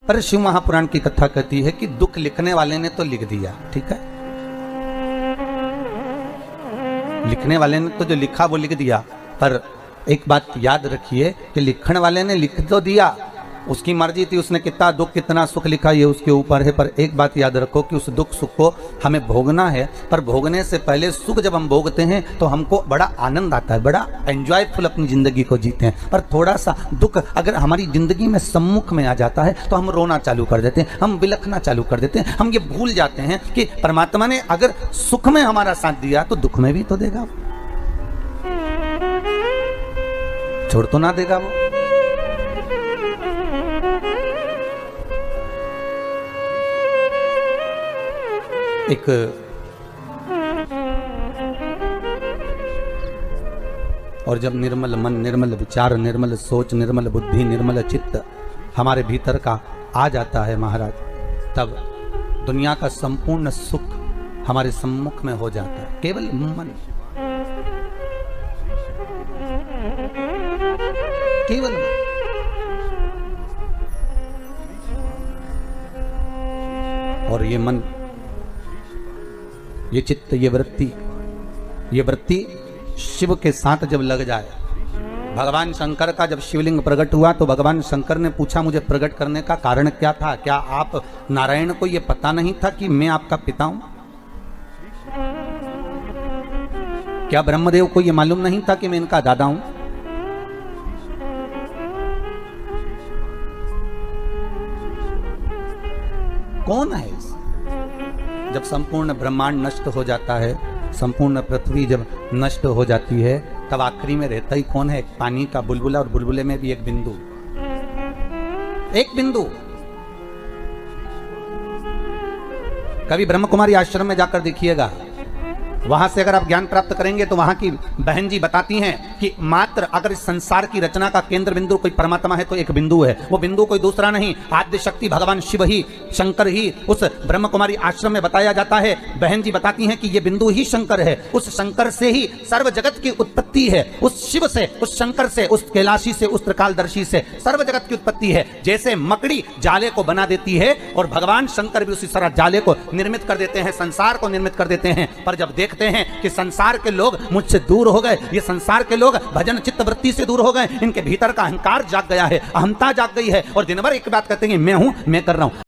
पर शिव महापुराण की कथा कहती है कि दुख लिखने वाले ने तो लिख दिया, ठीक है, लिखने वाले ने तो जो लिखा वो लिख दिया, पर एक बात याद रखिए कि लिखने वाले ने लिख तो दिया, उसकी मर्जी थी, उसने कितना दुख कितना सुख लिखा ये उसके ऊपर है। पर एक बात याद रखो कि उस दुख सुख को हमें भोगना है, पर भोगने से पहले सुख जब हम भोगते हैं तो हमको बड़ा आनंद आता है, बड़ा एंजॉयफुल अपनी जिंदगी को जीते हैं। पर थोड़ा सा दुख अगर हमारी जिंदगी में सम्मुख में आ जाता है तो हम रोना चालू कर देते हैं, हम बिलखना चालू कर देते हैं, हम ये भूल जाते हैं कि परमात्मा ने अगर सुख में हमारा साथ दिया तो दुख में भी तो देगा, छोड़ तो ना देगा वो। एक और जब निर्मल मन, निर्मल विचार, निर्मल सोच, निर्मल बुद्धि, निर्मल चित्त हमारे भीतर का आ जाता है महाराज, तब दुनिया का संपूर्ण सुख हमारे सम्मुख में हो जाता है। केवल मन, केवल मन। और ये मन, ये चित्त, ये वृत्ति शिव के साथ जब लग जाए। भगवान शंकर का जब शिवलिंग प्रकट हुआ तो भगवान शंकर ने पूछा मुझे प्रकट करने का कारण क्या था? क्या आप नारायण को ये पता नहीं था कि मैं आपका पिता हूं? क्या ब्रह्मदेव को ये मालूम नहीं था कि मैं इनका दादा हूं? कौन है? जब संपूर्ण ब्रह्मांड नष्ट हो जाता है, संपूर्ण पृथ्वी जब नष्ट हो जाती है, तब आखिरी में रहता ही कौन है? पानी का बुलबुला, और बुलबुले में भी एक बिंदु, एक बिंदु। कभी ब्रह्म कुमारी आश्रम में जाकर देखिएगा, वहां से अगर आप ज्ञान प्राप्त करेंगे तो वहां की बहन जी बताती हैं कि मात्र अगर इस संसार की रचना का केंद्र बिंदु कोई परमात्मा है तो एक बिंदु है, वो बिंदु कोई दूसरा नहीं, आद्य शक्ति भगवान शिव ही, शंकर ही। उस ब्रह्म कुमारी आश्रम में बताया जाता है, बहन जी बताती हैं कि ये बिंदु ही शंकर है, उस शंकर से ही सर्व जगत की उत्पत्ति है, उस शिव से, उस शंकर से, उस कैलाशी से, उस त्रिकालदर्शी से सर्व जगत की उत्पत्ति है। जैसे मकड़ी जाले को बना देती है और भगवान शंकर भी उसी तरह जाले को निर्मित कर देते हैं, संसार को निर्मित कर देते हैं। पर जब देखते हैं कि संसार के लोग मुझसे दूर हो गए, ये संसार के लोग भजन चित्त वृत्ति से दूर हो गए, इनके भीतर का अहंकार जाग गया है, अहंता जाग गई है, और दिन भर एक बात कहते हैं मैं हूं, मैं कर रहा हूं।